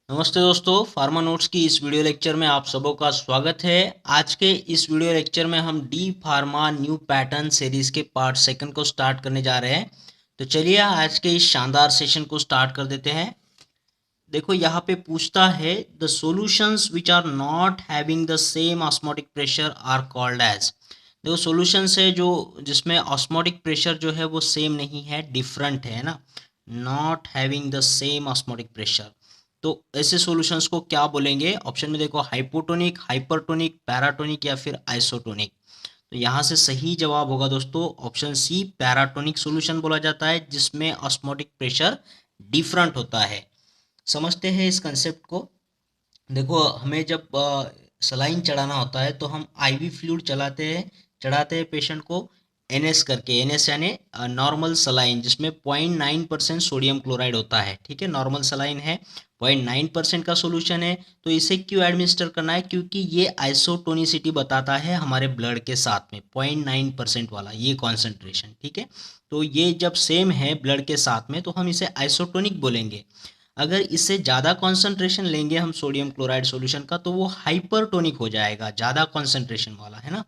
नमस्ते दोस्तों, pharma notes की इस वीडियो लेक्चर में आप सबों का स्वागत है। आज के इस वीडियो लेक्चर में हम D pharma new pattern series के पार्ट सेकंड को स्टार्ट करने जा रहे हैं। तो चलिए आज के इस शानदार सेशन को स्टार्ट कर देते हैं। देखो यहाँ पे पूछता है the solutions which are not having the same osmotic pressure are called as. देखो सॉल्यूशंस है जो जिसमें ऑस्मोटिक प्रेशर जो है वो सेम नहीं है, डिफरेंट है ना। Not having the same osmotic pressure, तो ऐसे सॉल्यूशंस को क्या बोलेंगे? ऑप्शन में देखो हाइपोटोनिक, हाइपरटोनिक, पैराटोनिक या फिर आइसोटोनिक। तो यहाँ से सही जवाब होगा दोस्तों ऑप्शन सी, पैराटोनिक सॉल्यूशन बोला जाता है जिसमें ऑस्मोटिक प्रेशर डिफरेंट होता है। समझते हैं इस कंसेप्ट को। देखो हमें जब सलाइन चढ़ाना होता है तो हम आईवी फ्लूइड चढ़ाते हैं पेशेंट को एनएस करके। एनएस यानी नॉर्मल सलाइन, जिसमें 0.9% सोडियम क्लोराइड होता है। ठीक है, नॉर्मल सलाइन है, 0.9% का सोल्यूशन है। तो इसे क्यों एडमिनिस्टर करना है? क्योंकि ये आइसोटोनिसिटी बताता है हमारे ब्लड के साथ में 0.9% वाला ये कॉन्सेंट्रेशन। ठीक है, तो ये जब सेम है ब्लड के साथ में तो हम इसे आइसोटोनिक बोलेंगे। अगर इससे ज़्यादा कॉन्सेंट्रेशन लेंगे हम सोडियम क्लोराइड सॉल्यूशन का तो वो हाइपरटोनिक हो जाएगा, ज़्यादा कॉन्सेंट्रेशन वाला है ना।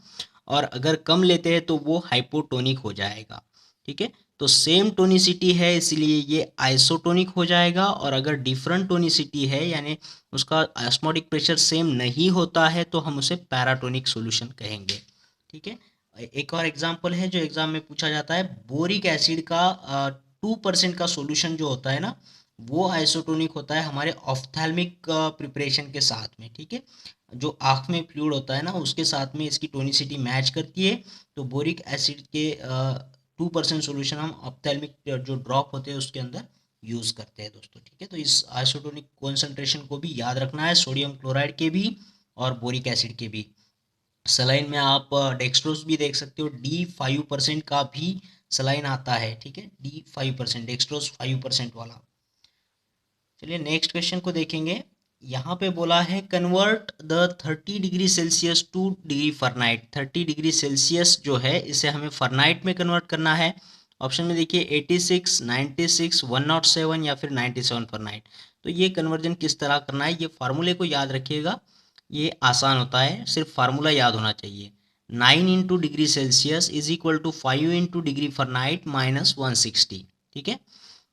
और अगर कम लेते हैं तो वो हाइपोटोनिक हो जाएगा। ठीक है, तो सेम टोनिसिटी है इसलिए ये आइसोटोनिक हो जाएगा। और अगर डिफरेंट टोनिसिटी है यानी उसका ऑस्मोटिक प्रेशर सेम नहीं होता है तो हम उसे पैराटोनिक सॉल्यूशन कहेंगे। ठीक है, एक और एग्जांपल है जो एग्जाम में पूछा जाता है। बोरिक एसिड का 2% का सॉल्यूशन जो होता है ना, वो आइसोटोनिक होता है हमारे ऑफ्थैल्मिक प्रिपरेशन के साथ में। ठीक है, जो आँख में फ्लूइड होता है ना उसके साथ में इसकी टोनिसिटी मैच करती है। तो बोरिक एसिड के 2% सोल्यूशन हम ऑफ्थैल्मिक जो ड्रॉप होते हैं उसके अंदर यूज़ करते हैं दोस्तों। ठीक है, तो इस आइसोटोनिक कॉन्सेंट्रेशन को भी याद रखना है, सोडियम क्लोराइड के भी और बोरिक एसिड के भी। सलाइन में आप डेक्सट्रोज भी देख सकते हो, D5% का भी सलाइन आता है। ठीक है, D5%, डेक्सट्रोज 5% वाला। चलिए नेक्स्ट क्वेश्चन को देखेंगे। यहाँ पे बोला है convert the 30 degree Celsius two degree Fahrenheit. 30 degree Celsius जो है इसे हमें फरनाइट में कन्वर्ट करना है। ऑप्शन में देखिए 86, 96, 107 या फिर 97 फरनाइट। तो ये कन्वर्जन किस तरह करना है, ये फार्मूले को याद रखिएगा। ये आसान होता है, सिर्फ फार्मूला याद होना चाहिए। 9 × degree Celsius is equal to 5 × degree Fahrenheit minus 160। ठीक है,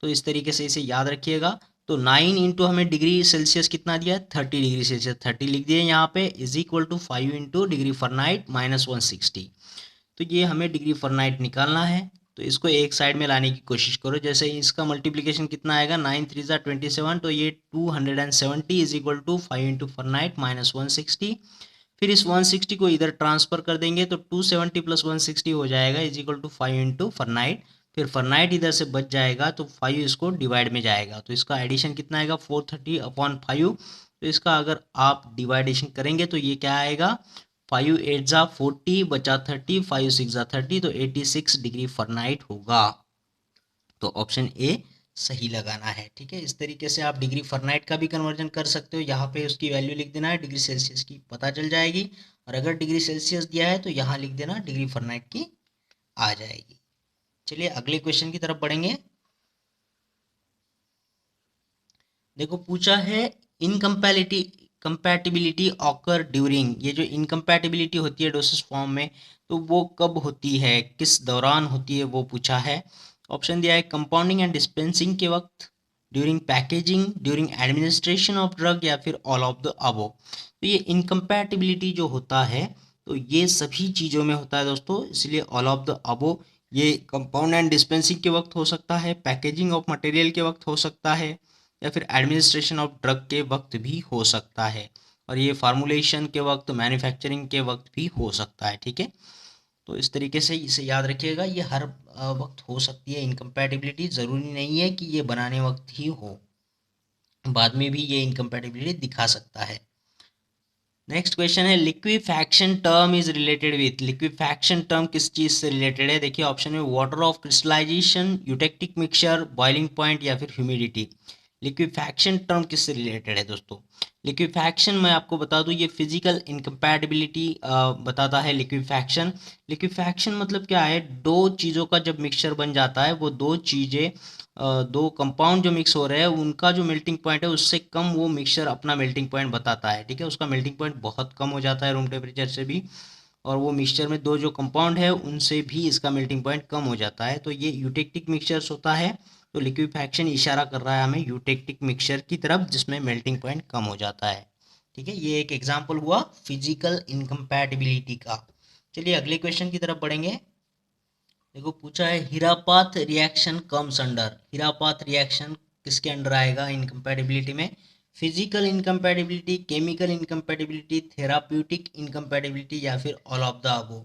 तो इस तरीके से इसे याद रखिएगा। तो 9 इंटू हमें डिग्री सेल्सियस कितना दिया है, 30 डिग्री सेल्सियस, 30 लिख दिए यहाँ पे, is equal to 5 × degree Fahrenheit minus 160। तो ये हमें डिग्री फरनाइट निकालना है। तो इसको एक साइड में लाने की कोशिश करो। जैसे इसका मल्टीप्लिकेशन कितना आएगा, 9 3 × 27, तो ये 270 is equal to 5 × Fahrenheit minus 160। फिर इस 160 को इधर ट्रांसफर कर देंगे तो 270 प्लस 160 हो जाएगा इज इक्वल टू 5 × फरनाइट। फिर फरनाइट इधर से बच जाएगा तो 5 इसको डिवाइड में जाएगा, तो इसका एडिशन कितना आएगा, 430/5। तो इसका अगर आप डिवाइडेशन करेंगे तो ये क्या आएगा, 5 8 × 40 बचा 30, 5 6 30, तो 86 डिग्री फरनाइट होगा। तो ऑप्शन ए सही लगाना है। ठीक है, इस तरीके से आप डिग्री फरनाइट का भी कन्वर्जन कर सकते हो। यहाँ पे उसकी वैल्यू लिख देना है, डिग्री सेल्सियस की पता चल जाएगी। और अगर डिग्री सेल्सियस दिया है तो यहाँ लिख देना डिग्री फरनाइट की आ जाएगी। चलिए अगले क्वेश्चन की तरफ बढ़ेंगे। देखो पूछा है इनकम्पैटिबिलिटी कंपैटिबिलिटी ऑकर ड्यूरिंग। ये जो इनकम्पैटिबिलिटी होती है डोसेस फॉर्म में, तो वो कब होती है, किस दौरान होती है, वो पूछा है। ऑप्शन दिया है कंपाउंडिंग एंड डिस्पेंसिंग के वक्त, during packaging, during administration of drug या फिर ऑल ऑफ द अबव। तो ये इनकम्पैटिबिलिटी जो होता है तो ये सभी चीज़ों में होता है दोस्तों, इसलिए ऑल ऑफ द अबव। ये कंपाउंड एंड डिस्पेंसिंग के वक्त हो सकता है, पैकेजिंग ऑफ मटेरियल के वक्त हो सकता है, या फिर एडमिनिस्ट्रेशन ऑफ ड्रग के वक्त भी हो सकता है। और ये फार्मूलेशन के वक्त, मैन्युफैक्चरिंग के वक्त भी हो सकता है। ठीक है, तो इस तरीके से इसे याद रखिएगा, ये हर वक्त हो सकती है इनकम्पैटिबिलिटी, ज़रूरी नहीं है कि ये बनाने वक्त ही हो, बाद में भी ये इनकम्पैटिबिलिटी दिखा सकता है। नेक्स्ट क्वेश्चन है liquefaction term is related with. Liquefaction term किस चीज़ से रिलेटेड है? देखिए ऑप्शन में water of crystallization, eutectic mixture, boiling point या फिर ह्यूमिडिटी। लिक्विफैक्शन टर्म किससे रिलेटेड है दोस्तों? लिक्विफैक्शन मैं आपको बता दूं, ये फिजिकल इनकम्पैटिबिलिटी बताता है। लिक्विफैक्शन, लिक्विफैक्शन मतलब क्या है? दो चीज़ों का जब मिक्सचर बन जाता है, वो दो चीज़ें दो कंपाउंड जो मिक्स हो रहे हैं उनका जो मेल्टिंग पॉइंट है उससे कम वो मिक्सचर अपना मेल्टिंग पॉइंट बताता है, ठीक है। उसका मेल्टिंग पॉइंट बहुत कम हो जाता है रूम टेम्परेचर से भी, और वो मिक्सचर में दो जो कंपाउंड है उनसे भी इसका मेल्टिंग पॉइंट कम हो जाता है, तो ये यूटेक्टिक मिक्सचर्स होता है। तो लिक्विफैक्शन इशारा कर रहा है हमें यूटेक्टिक मिक्सचर की तरफ जिसमें मेल्टिंग पॉइंट कम हो जाता है, ठीक है। ये एक एग्जांपल हुआ फिजिकल इनकम्पैटिबिलिटी का। चलिए अगले क्वेश्चन की तरफ बढ़ेंगे। देखो पूछा है हीरापाथ रिएक्शन कम्स अंडर। हीरापाथ रिएक्शन किसके अंडर आएगा इनकम्पैटिबिलिटी में? Physical incompatibility, chemical incompatibility, therapeutic incompatibility, या फिर ऑल ऑफ द अबव।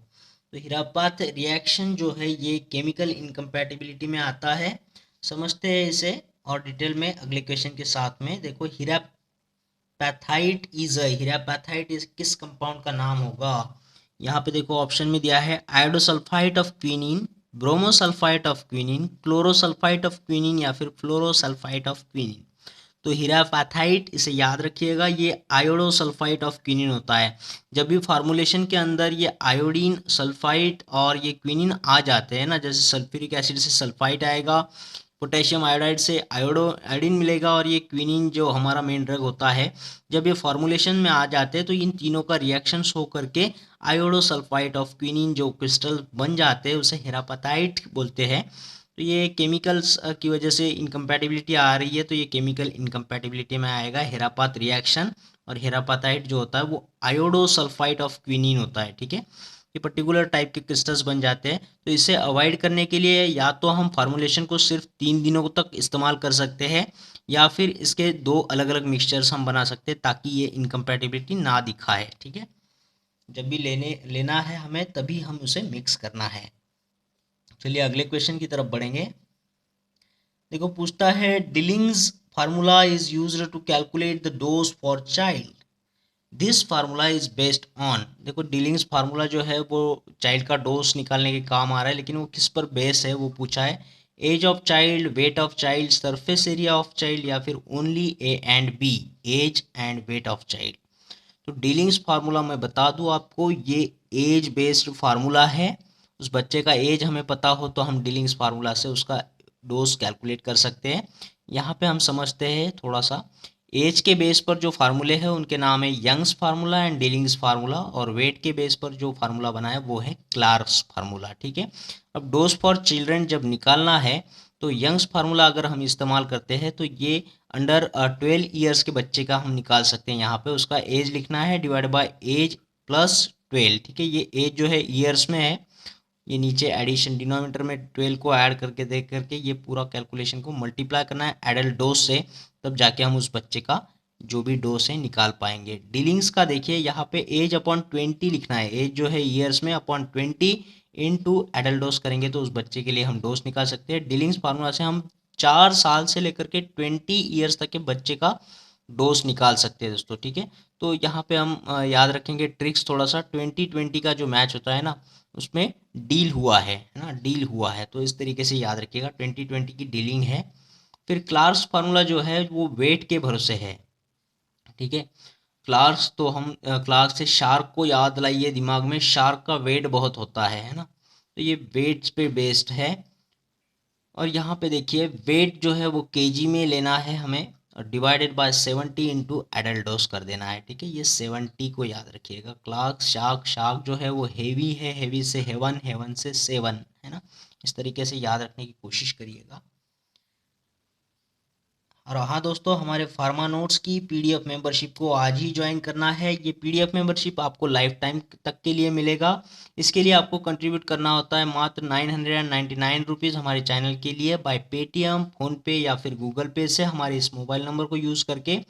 तो हीरापाथ रिएक्शन जो है ये केमिकल इनकम्पैटिबिलिटी में आता है। समझते हैं इसे और डिटेल में अगले क्वेश्चन के साथ में। देखो हीरापैथाइट इज हीरापैथाइट इज किस कंपाउंड का नाम होगा? यहाँ पे देखो ऑप्शन में दिया है iodosulphide of quinine, bromosulphide of quinine, chlorosulphide of quinine, या फिर फ्लोरोसल्फाइड ऑफ क्विनीन। तो हीरापैथाइट इसे याद रखिएगा, ये आयोडोसल्फाइड ऑफ क्विनीन होता है। जब भी फार्मूलेशन के अंदर ये आयोडीन सल्फाइड और ये क्विनीन आ जाते हैं ना, जैसे सल्फ्यूरिक एसिड से सल्फाइड आएगा, पोटेशियम आयोडाइड से आयोडीन मिलेगा, और ये क्विनीन जो हमारा मेन ड्रग होता है, जब ये फॉर्मुलेशन में आ जाते हैं तो इन तीनों का रिएक्शन शो करके आयोडोसल्फाइड ऑफ क्विनीन जो क्रिस्टल बन जाते हैं उसे हीरापैथाइट बोलते हैं। तो ये केमिकल्स की वजह से इनकम्पैटिबिलिटी आ रही है, तो ये केमिकल इनकम्पैटिबिलिटी में आएगा हीरापाथ रिएक्शन। और हीरापैथाइट जो होता है वो आयोडोसल्फाइड ऑफ क्विनीन होता है, ठीक है। ये पर्टिकुलर टाइप के क्रिस्टल्स बन जाते हैं। तो इसे अवॉइड करने के लिए या तो हम फार्मूलेशन को सिर्फ 3 दिनों तक इस्तेमाल कर सकते हैं, या फिर इसके दो अलग अलग मिक्सचर्स हम बना सकते हैं ताकि ये इनकम्पैटिबिलिटी ना दिखाए, ठीक है। जब भी लेना है हमें तभी हम उसे मिक्स करना है। चलिए अगले क्वेश्चन की तरफ बढ़ेंगे। देखो पूछता है Dilling's formula is used to calculate the dose for child. This formula is based on. देखो डिलिंग्स फार्मूला जो है वो चाइल्ड का डोज निकालने के काम आ रहा है, लेकिन वो किस पर बेस है वो पूछा है। Age of child, weight of child, surface area of child, या फिर only A and B, age and weight of child. तो डीलिंग्स फार्मूला मैं बता दूं आपको, ये एज बेस्ड फार्मूला है। उस बच्चे का एज हमें पता हो तो हम डीलिंग्स फार्मूला से उसका डोज कैलकुलेट कर सकते हैं। यहाँ पे हम समझते हैं थोड़ा सा, एज के बेस पर जो फार्मूले हैं उनके नाम है Young's formula and Dilling's formula, और वेट के बेस पर जो फार्मूला बना है वो है क्लार्क्स फार्मूला, ठीक है। अब डोज फॉर चिल्ड्रन जब निकालना है तो यंग्स फार्मूला अगर हम इस्तेमाल करते हैं तो ये अंडर 12 ईयर्स के बच्चे का हम निकाल सकते हैं। यहाँ पे उसका एज लिखना है डिवाइड बाय एज प्लस 12, ठीक है। ये एज जो है ईयर्स में है, ये नीचे एडिशन डिनोमिनेटर में 12 को ऐड करके देख करके ये पूरा कैलकुलेशन को मल्टीप्लाई करना है एडल्ट डोज से, तब जाके हम उस बच्चे का जो भी डोज है निकाल पाएंगे। डीलिंग्स का देखिए यहाँ पे एज अपॉन 20 लिखना है, एज जो है ईयर्स में अपॉन 20 इनटू एडल्ट डोज करेंगे तो उस बच्चे के लिए हम डोज निकाल सकते हैं। डीलिंग्स फार्मूला से हम 4 साल से लेकर के 20 ईयर्स तक के बच्चे का डोज निकाल सकते हैं दोस्तों, ठीक है। तो यहाँ पे हम याद रखेंगे ट्रिक्स थोड़ा सा, 20-20 का जो मैच होता है ना उसमें डील हुआ है ना, डील हुआ है, तो इस तरीके से याद रखिएगा 20-20 की डीलिंग है। फिर क्लार्क्स फार्मूला जो है वो वेट के भरोसे है, ठीक है। क्लार्क्स तो हम क्लार्क्स से शार्क को याद लाइए दिमाग में, शार्क का वेट बहुत होता है ना, तो ये वेट्स पे बेस्ड है। और यहाँ पे देखिए वेट जो है वो केजी में लेना है हमें, और divided by 70 into adult dose कर देना है, ठीक है। ये 70 को याद रखिएगा। क्लार्क शार्क, शार्क जो है वो हेवी है, हेवी से हेवन, हेवन से 7 है ना, इस तरीके से याद रखने की कोशिश करिएगा। और हाँ दोस्तों, हमारे फार्मा नोट्स की पीडीएफ मेंबरशिप को आज ही ज्वाइन करना है। ये पीडीएफ मेंबरशिप आपको लाइफ टाइम तक के लिए मिलेगा। इसके लिए आपको कंट्रीब्यूट करना होता है मात्र 999 रुपीज़ हमारे चैनल के लिए, बाय पेटीएम, फ़ोनपे या फिर गूगल पे से हमारे इस मोबाइल नंबर को यूज़ करके।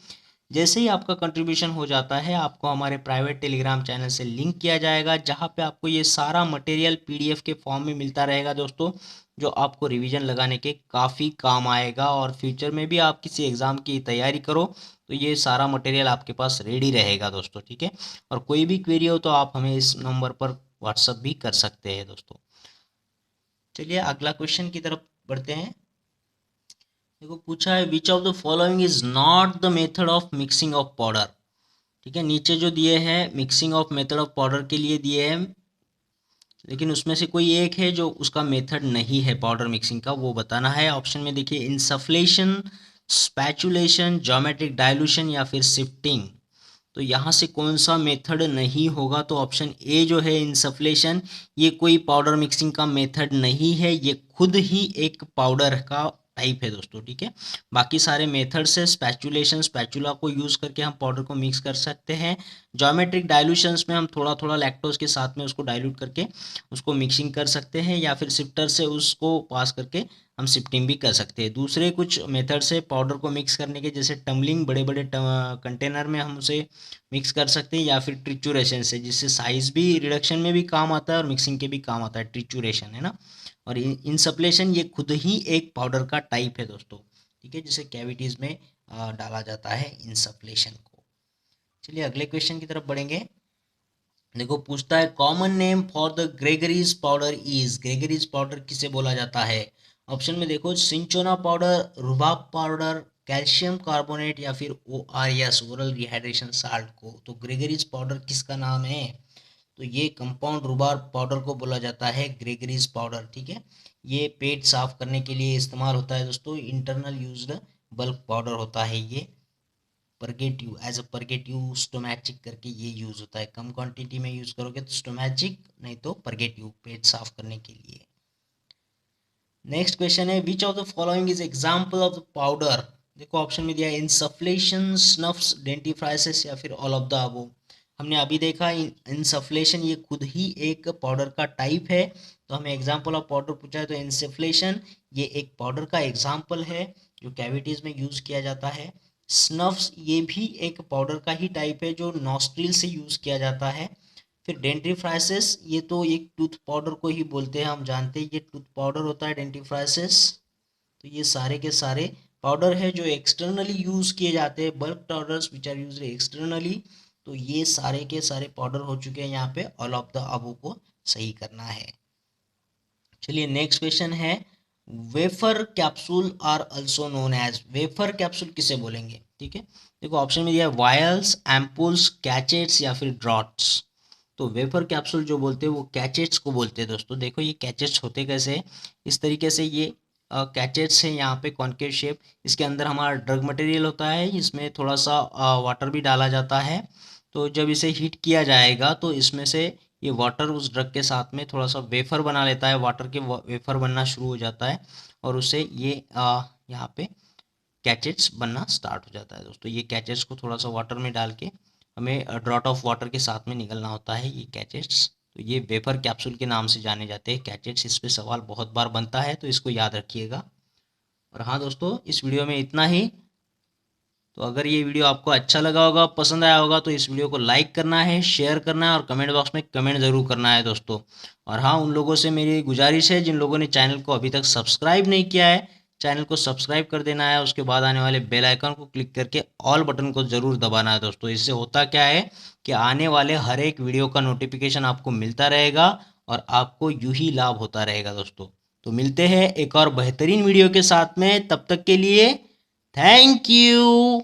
जैसे ही आपका कंट्रीब्यूशन हो जाता है आपको हमारे प्राइवेट टेलीग्राम चैनल से लिंक किया जाएगा, जहाँ पे आपको ये सारा मटेरियल पीडीएफ के फॉर्म में मिलता रहेगा दोस्तों, जो आपको रिवीजन लगाने के काफ़ी काम आएगा। और फ्यूचर में भी आप किसी एग्ज़ाम की तैयारी करो तो ये सारा मटेरियल आपके पास रेडी रहेगा दोस्तों, ठीक है। और कोई भी क्वेरी हो तो आप हमें इस नंबर पर व्हाट्सअप भी कर सकते हैं दोस्तों। चलिए अगला क्वेश्चन की तरफ बढ़ते हैं। देखो पूछा है which of the following is not the method of mixing of powder. ठीक है, नीचे जो दिए हैं mixing of method of powder के लिए दिए हैं, लेकिन उसमें से कोई एक है जो उसका मेथड नहीं है पाउडर मिक्सिंग का, वो बताना है। ऑप्शन में देखिए इंसफ्लेशन, स्पैचुलेशन, ज्योमेट्रिक डाइल्यूशन या फिर शिफ्टिंग। तो यहाँ से कौन सा मेथड नहीं होगा, तो ऑप्शन ए जो है इंसफ्लेशन, ये कोई पाउडर मिक्सिंग का मेथड नहीं है, ये खुद ही एक पाउडर का टाइप है दोस्तों। ठीक है, बाकी सारे मेथड से स्पैचुलेशन, स्पैचुला को यूज़ करके हम पाउडर को मिक्स कर सकते हैं। ज्योमेट्रिक डाइल्यूशंस में हम थोड़ा थोड़ा लैक्टोज के साथ में उसको डाइल्यूट करके उसको मिक्सिंग कर सकते हैं, या फिर शिफ्टर से उसको पास करके हम शिफ्टिंग भी कर सकते हैं। दूसरे कुछ मेथड से पाउडर को मिक्स करने के, जैसे टम्बलिंग, बड़े बड़े कंटेनर में हम उसे मिक्स कर सकते हैं, या फिर ट्रिचुरेशन से, जिससे साइज भी रिडक्शन में भी काम आता है और मिक्सिंग के भी काम आता है, ट्रिचुरेशन है ना। और इंसप्लेशन ये खुद ही एक पाउडर का टाइप है दोस्तों। ठीक है, जिसे कैविटीज़ में डाला जाता है इंसप्लेशन को। चलिए अगले क्वेश्चन की तरफ बढ़ेंगे। देखो पूछता है common name for the Gregory's powder is, Gregory's powder किसे बोला जाता है। ऑप्शन में देखो cinchona powder, rhubarb powder, calcium carbonate या फिर ORS, ओरल रिहाइड्रेशन साल्ट को। तो ग्रेगरीज पाउडर किसका नाम है, तो ये कंपाउंड रुबाब पाउडर को बोला जाता है ग्रेगरीज पाउडर। ठीक है, ये पेट साफ करने के लिए इस्तेमाल होता है दोस्तों, इंटरनल यूज्ड बल्क पाउडर होता है ये। परगेटिव, एज अ परगेटिव स्टोमैचिक करके ये यूज़ होता है, कम क्वांटिटी में यूज़ करोगे तो स्टोमैचिक, नहीं तो परगेटिव, पेट साफ करने के लिए। नेक्स्ट क्वेश्चन है which of the following is example of the powder. देखो ऑप्शन में दिया है इंसफ्लेशन, स्नफ्स, डेंटिफ्राइसिस या फिर ऑल ऑफ द अबव। हमने अभी देखा इंसफ्लेशन ये खुद ही एक पाउडर का टाइप है, तो हमें एग्जाम्पल ऑफ पाउडर पूछा है, तो इंसफ्लेशन ये एक पाउडर का एग्जाम्पल है जो कैविटीज़ में यूज़ किया जाता है। स्नफ्स ये भी एक पाउडर का ही टाइप है जो नॉस्ट्रिल से यूज़ किया जाता है। फिर डेंटिफ्राइसिस ये तो एक टूथ पाउडर को ही बोलते हैं, हम जानते हैं ये टूथ पाउडर होता है डेंटिफ्राइसिस। तो ये सारे के सारे पाउडर है जो एक्सटर्नली यूज़ किए जाते हैं, bulk powders which are use externally. तो ये सारे के सारे पाउडर हो चुके हैं, यहाँ पे ऑल ऑफ द अबव को सही करना है। चलिए नेक्स्ट क्वेश्चन है wafer capsule are also known as, wafer capsule किसे बोलेंगे। ठीक है, देखो ऑप्शन में दिया है वायल्स, एम्पुल्स, कैचेट्स या फिर ड्रॉट्स। तो वेफर कैप्सूल जो बोलते हैं वो कैचेट्स को बोलते हैं दोस्तों। देखो ये कैचेट्स होते कैसे हैं? इस तरीके से ये कैचेट्स है, यहाँ पे कॉन्केव शेप, इसके अंदर हमारा ड्रग मटेरियल होता है, इसमें थोड़ा सा वाटर भी डाला जाता है। तो जब इसे हीट किया जाएगा तो इसमें से ये वाटर उस ड्रग के साथ में थोड़ा सा वेफर बना लेता है, वाटर के वेफर बनना शुरू हो जाता है, और उससे ये यहाँ पे कैचेट्स बनना स्टार्ट हो जाता है दोस्तों। ये कैचेट्स को थोड़ा सा वाटर में डाल के हमें ड्रॉट ऑफ वाटर के साथ में निकलना होता है ये कैचेट्स। तो ये वेफर कैप्सूल के नाम से जाने जाते हैं कैचेट्स। इस पे सवाल बहुत बार बनता है तो इसको याद रखिएगा। और हाँ दोस्तों, इस वीडियो में इतना ही। तो अगर ये वीडियो आपको अच्छा लगा होगा, पसंद आया होगा, तो इस वीडियो को लाइक करना है, शेयर करना है और कमेंट बॉक्स में कमेंट ज़रूर करना है दोस्तों। और हाँ, उन लोगों से मेरी गुजारिश है जिन लोगों ने चैनल को अभी तक सब्सक्राइब नहीं किया है, चैनल को सब्सक्राइब कर देना है, उसके बाद आने वाले बेल आइकन को क्लिक करके ऑल बटन को ज़रूर दबाना है दोस्तों। इससे होता क्या है कि आने वाले हर एक वीडियो का नोटिफिकेशन आपको मिलता रहेगा और आपको यूं ही लाभ होता रहेगा दोस्तों। तो मिलते हैं एक और बेहतरीन वीडियो के साथ में, तब तक के लिए थैंक यू।